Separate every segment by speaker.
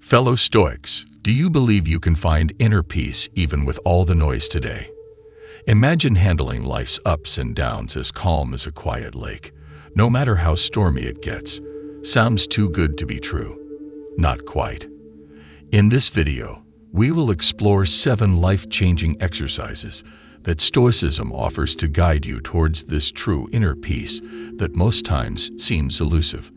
Speaker 1: Fellow Stoics, do you believe you can find inner peace even with all the noise today? Imagine handling life's ups and downs as calm as a quiet lake, no matter how stormy it gets. Sounds too good to be true. Not quite. In this video, we will explore 7 life-changing exercises that Stoicism offers to guide you towards this true inner peace that most times seems elusive.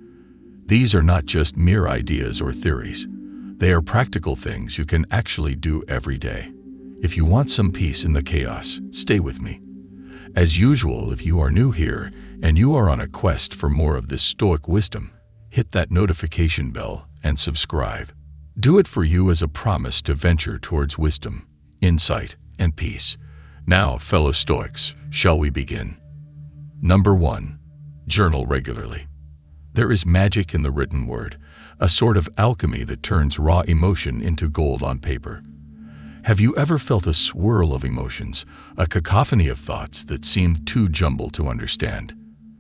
Speaker 1: These are not just mere ideas or theories. They are practical things you can actually do every day. If you want some peace in the chaos, stay with me. As usual, if you are new here and you are on a quest for more of this Stoic wisdom, hit that notification bell and subscribe. Do it for you as a promise to venture towards wisdom, insight, and peace. Now, fellow Stoics, shall we begin? Number 1. Journal regularly. There is magic in the written word, a sort of alchemy that turns raw emotion into gold on paper. Have you ever felt a swirl of emotions, a cacophony of thoughts that seem too jumbled to understand?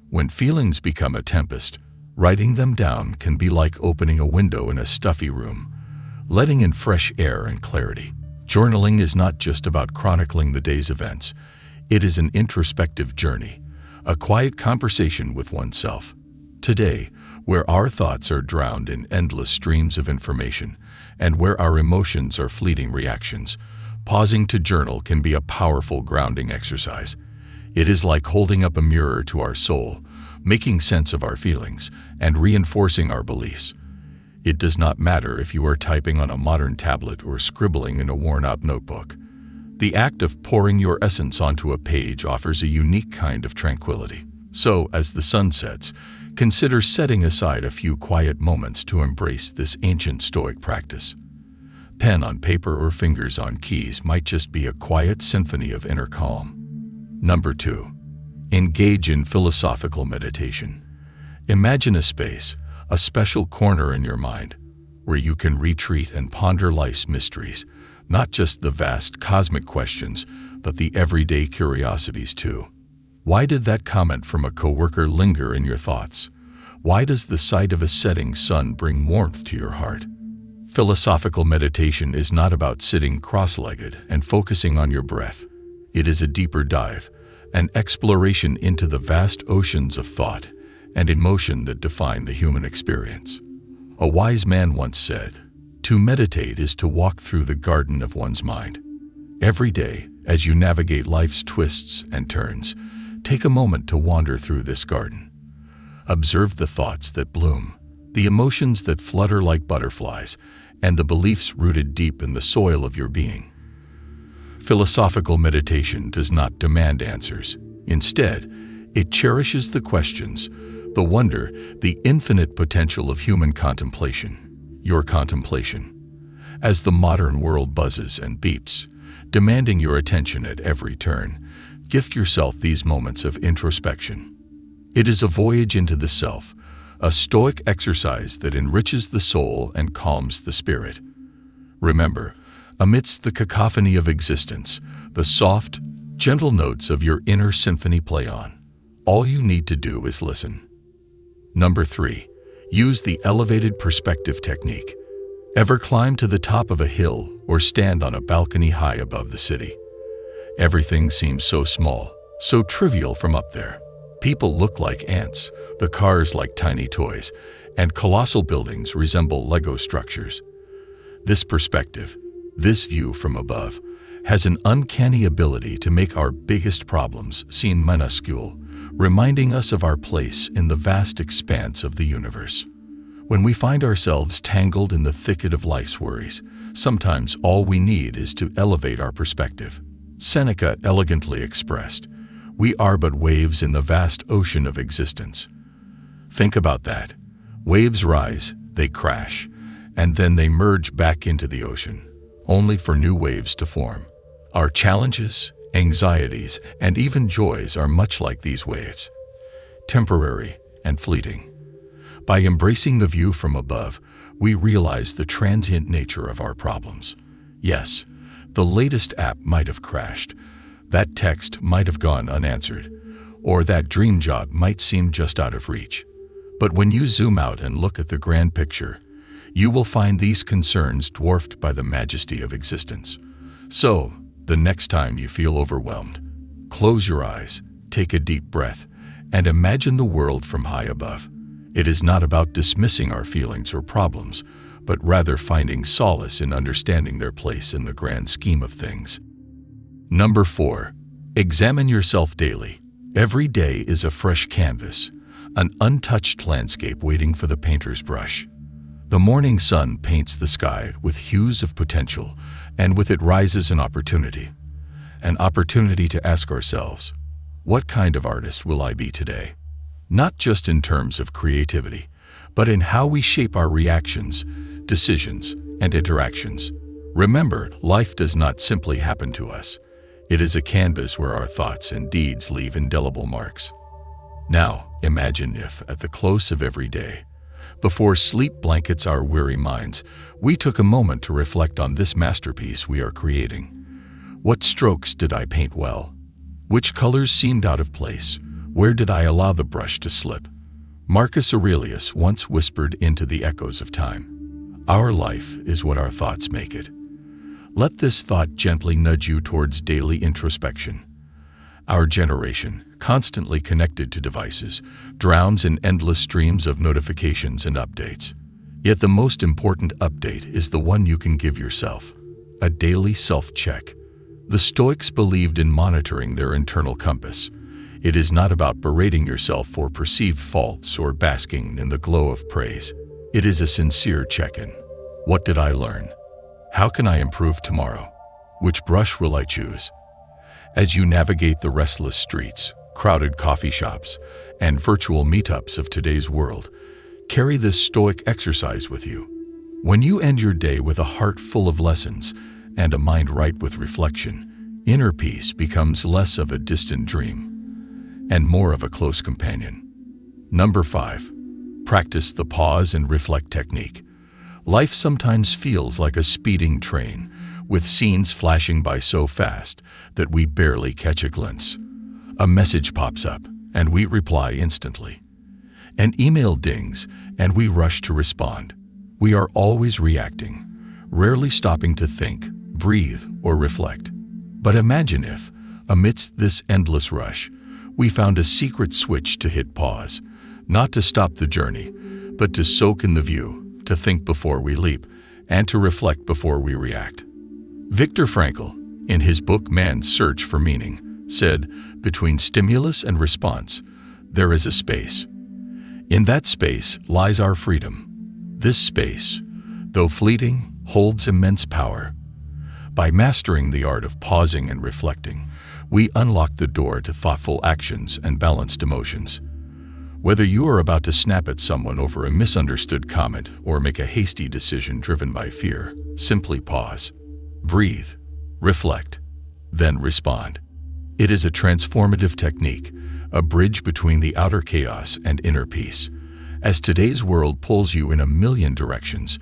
Speaker 1: When feelings become a tempest, writing them down can be like opening a window in a stuffy room, letting in fresh air and clarity. Journaling is not just about chronicling the day's events. It is an introspective journey, a quiet conversation with oneself. Today, where our thoughts are drowned in endless streams of information, and where our emotions are fleeting reactions, pausing to journal can be a powerful grounding exercise. It is like holding up a mirror to our soul, making sense of our feelings, and reinforcing our beliefs. It does not matter if you are typing on a modern tablet or scribbling in a worn-out notebook. The act of pouring your essence onto a page offers a unique kind of tranquility. So, as the sun sets, consider setting aside a few quiet moments to embrace this ancient Stoic practice. Pen on paper or fingers on keys might just be a quiet symphony of inner calm. Number 2. Engage in philosophical meditation. Imagine a space, a special corner in your mind, where you can retreat and ponder life's mysteries, not just the vast cosmic questions, but the everyday curiosities too. Why did that comment from a coworker linger in your thoughts? Why does the sight of a setting sun bring warmth to your heart? Philosophical meditation is not about sitting cross-legged and focusing on your breath. It is a deeper dive, an exploration into the vast oceans of thought and emotion that define the human experience. A wise man once said, "To meditate is to walk through the garden of one's mind." Every day, as you navigate life's twists and turns, take a moment to wander through this garden. Observe the thoughts that bloom, the emotions that flutter like butterflies, and the beliefs rooted deep in the soil of your being. Philosophical meditation does not demand answers. Instead, it cherishes the questions, the wonder, the infinite potential of human contemplation, your contemplation. As the modern world buzzes and beeps, demanding your attention at every turn, gift yourself these moments of introspection. It is a voyage into the self, a Stoic exercise that enriches the soul and calms the spirit. Remember, amidst the cacophony of existence, the soft, gentle notes of your inner symphony play on. All you need to do is listen. Number 3. Use the elevated perspective technique. Ever climb to the top of a hill or stand on a balcony high above the city? Everything seems so small, so trivial from up there. People look like ants, the cars like tiny toys, and colossal buildings resemble Lego structures. This perspective, this view from above, has an uncanny ability to make our biggest problems seem minuscule, reminding us of our place in the vast expanse of the universe. When we find ourselves tangled in the thicket of life's worries, sometimes all we need is to elevate our perspective. Seneca elegantly expressed, "We are but waves in the vast ocean of existence." Think about that. Waves rise, they crash, and then they merge back into the ocean, only for new waves to form. Our challenges, anxieties, and even joys are much like these waves, temporary and fleeting. By embracing the view from above, we realize the transient nature of our problems. Yes, the latest app might have crashed, that text might have gone unanswered, or that dream job might seem just out of reach. But when you zoom out and look at the grand picture, you will find these concerns dwarfed by the majesty of existence. So, the next time you feel overwhelmed, close your eyes, take a deep breath, and imagine the world from high above. It is not about dismissing our feelings or problems, but rather finding solace in understanding their place in the grand scheme of things. Number 4. Examine yourself daily. Every day is a fresh canvas, an untouched landscape waiting for the painter's brush. The morning sun paints the sky with hues of potential, and with it rises an opportunity to ask ourselves, what kind of artist will I be today? Not just in terms of creativity, but in how we shape our reactions, decisions, and interactions. Remember, life does not simply happen to us. It is a canvas where our thoughts and deeds leave indelible marks. Now, imagine if, at the close of every day, before sleep blankets our weary minds, we took a moment to reflect on this masterpiece we are creating. What strokes did I paint well? Which colors seemed out of place? Where did I allow the brush to slip? Marcus Aurelius once whispered into the echoes of time, "Our life is what our thoughts make it." Let this thought gently nudge you towards daily introspection. Our generation, constantly connected to devices, drowns in endless streams of notifications and updates. Yet the most important update is the one you can give yourself, a daily self-check. The Stoics believed in monitoring their internal compass. It is not about berating yourself for perceived faults or basking in the glow of praise. It is a sincere check-in. What did I learn? How can I improve tomorrow? Which brush will I choose? As you navigate the restless streets, crowded coffee shops, and virtual meetups of today's world, carry this Stoic exercise with you. When you end your day with a heart full of lessons and a mind ripe with reflection, inner peace becomes less of a distant dream and more of a close companion. Number 5. Practice the pause and reflect technique. Life sometimes feels like a speeding train, with scenes flashing by so fast that we barely catch a glimpse. A message pops up, and we reply instantly. An email dings, and we rush to respond. We are always reacting, rarely stopping to think, breathe, or reflect. But imagine if, amidst this endless rush, we found a secret switch to hit pause, not to stop the journey, but to soak in the view, to think before we leap, and to reflect before we react. Viktor Frankl, in his book Man's Search for Meaning, said, "Between stimulus and response, there is a space. In that space lies our freedom. This space, though fleeting, holds immense power. By mastering the art of pausing and reflecting, we unlock the door to thoughtful actions and balanced emotions." Whether you are about to snap at someone over a misunderstood comment or make a hasty decision driven by fear, simply pause, breathe, reflect, then respond. It is a transformative technique, a bridge between the outer chaos and inner peace. As today's world pulls you in a million directions,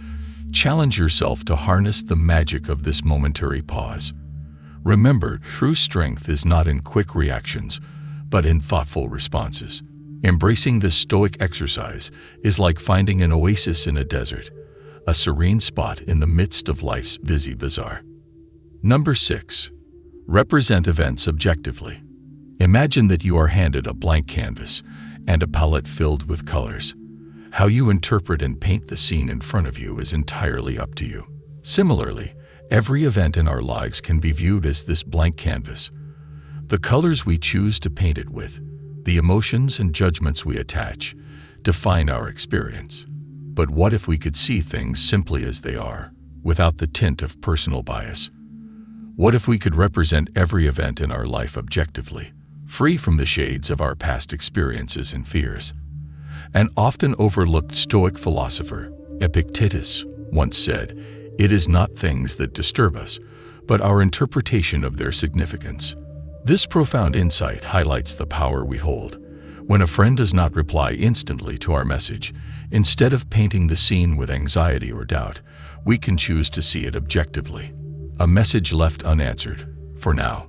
Speaker 1: challenge yourself to harness the magic of this momentary pause. Remember, true strength is not in quick reactions, but in thoughtful responses. Embracing this Stoic exercise is like finding an oasis in a desert, a serene spot in the midst of life's busy bazaar. Number 6. Represent events objectively. Imagine that you are handed a blank canvas and a palette filled with colors. How you interpret and paint the scene in front of you is entirely up to you. Similarly, every event in our lives can be viewed as this blank canvas. The colors we choose to paint it with, the emotions and judgments we attach, define our experience. But what if we could see things simply as they are, without the tint of personal bias? What if we could represent every event in our life objectively, free from the shades of our past experiences and fears? An often overlooked Stoic philosopher, Epictetus, once said, "It is not things that disturb us, but our interpretation of their significance." This profound insight highlights the power we hold. When a friend does not reply instantly to our message, instead of painting the scene with anxiety or doubt, we can choose to see it objectively. A message left unanswered, for now.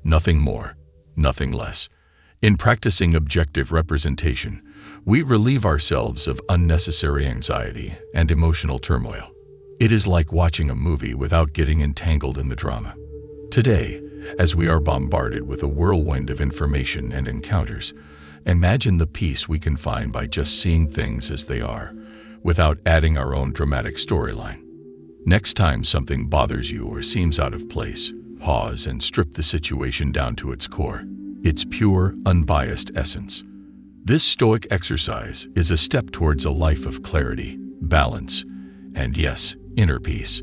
Speaker 1: Nothing more, nothing less. In practicing objective representation, we relieve ourselves of unnecessary anxiety and emotional turmoil. It is like watching a movie without getting entangled in the drama. Today, as we are bombarded with a whirlwind of information and encounters, imagine the peace we can find by just seeing things as they are, without adding our own dramatic storyline. Next time something bothers you or seems out of place, pause and strip the situation down to its core, its pure, unbiased essence. This Stoic exercise is a step towards a life of clarity, balance, and yes, inner peace.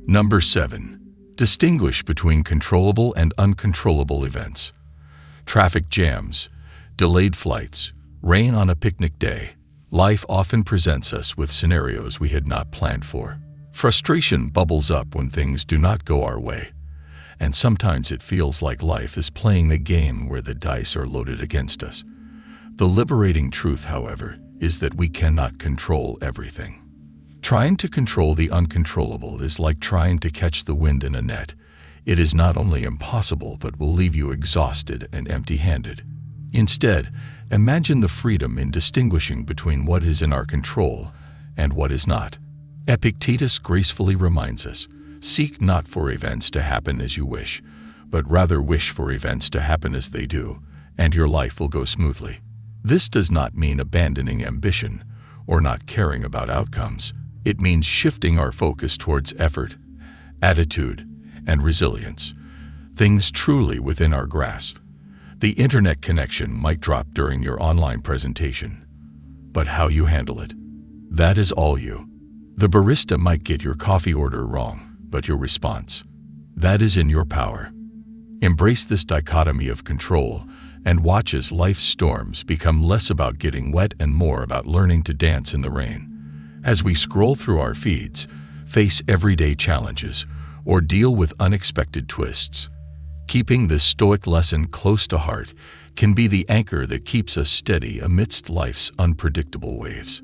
Speaker 1: Number 7. Distinguish between controllable and uncontrollable events. Traffic jams, delayed flights, rain on a picnic day. Life often presents us with scenarios we had not planned for. Frustration bubbles up when things do not go our way, and sometimes it feels like life is playing a game where the dice are loaded against us. The liberating truth, however, is that we cannot control everything. Trying to control the uncontrollable is like trying to catch the wind in a net. It is not only impossible, but will leave you exhausted and empty-handed. Instead, imagine the freedom in distinguishing between what is in our control and what is not. Epictetus gracefully reminds us, seek not for events to happen as you wish, but rather wish for events to happen as they do, and your life will go smoothly. This does not mean abandoning ambition or not caring about outcomes. It means shifting our focus towards effort, attitude, and resilience, things truly within our grasp. The internet connection might drop during your online presentation, but how you handle it, that is all you. The barista might get your coffee order wrong, but your response, that is in your power. Embrace this dichotomy of control and watch as life's storms become less about getting wet and more about learning to dance in the rain. As we scroll through our feeds, face everyday challenges, or deal with unexpected twists, keeping this Stoic lesson close to heart can be the anchor that keeps us steady amidst life's unpredictable waves.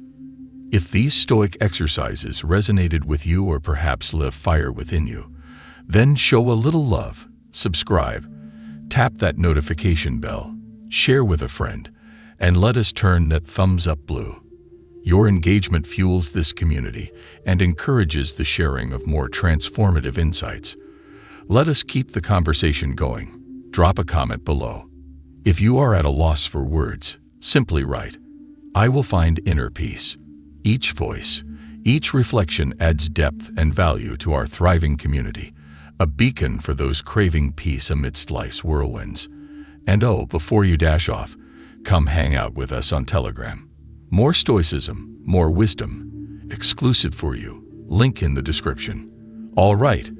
Speaker 1: If these Stoic exercises resonated with you or perhaps lit a fire within you, then show a little love, subscribe, tap that notification bell, share with a friend, and let us turn that thumbs up blue. Your engagement fuels this community and encourages the sharing of more transformative insights. Let us keep the conversation going. Drop a comment below. If you are at a loss for words, simply write, "I will find inner peace." Each voice, each reflection adds depth and value to our thriving community, a beacon for those craving peace amidst life's whirlwinds. And oh, before you dash off, come hang out with us on Telegram. More Stoicism, more wisdom, exclusive for you. Link in the description. All right,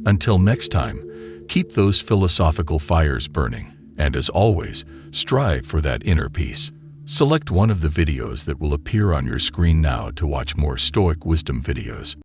Speaker 1: until next time, keep those philosophical fires burning, and as always, strive for that inner peace. Select one of the videos that will appear on your screen now to watch more Stoic wisdom videos.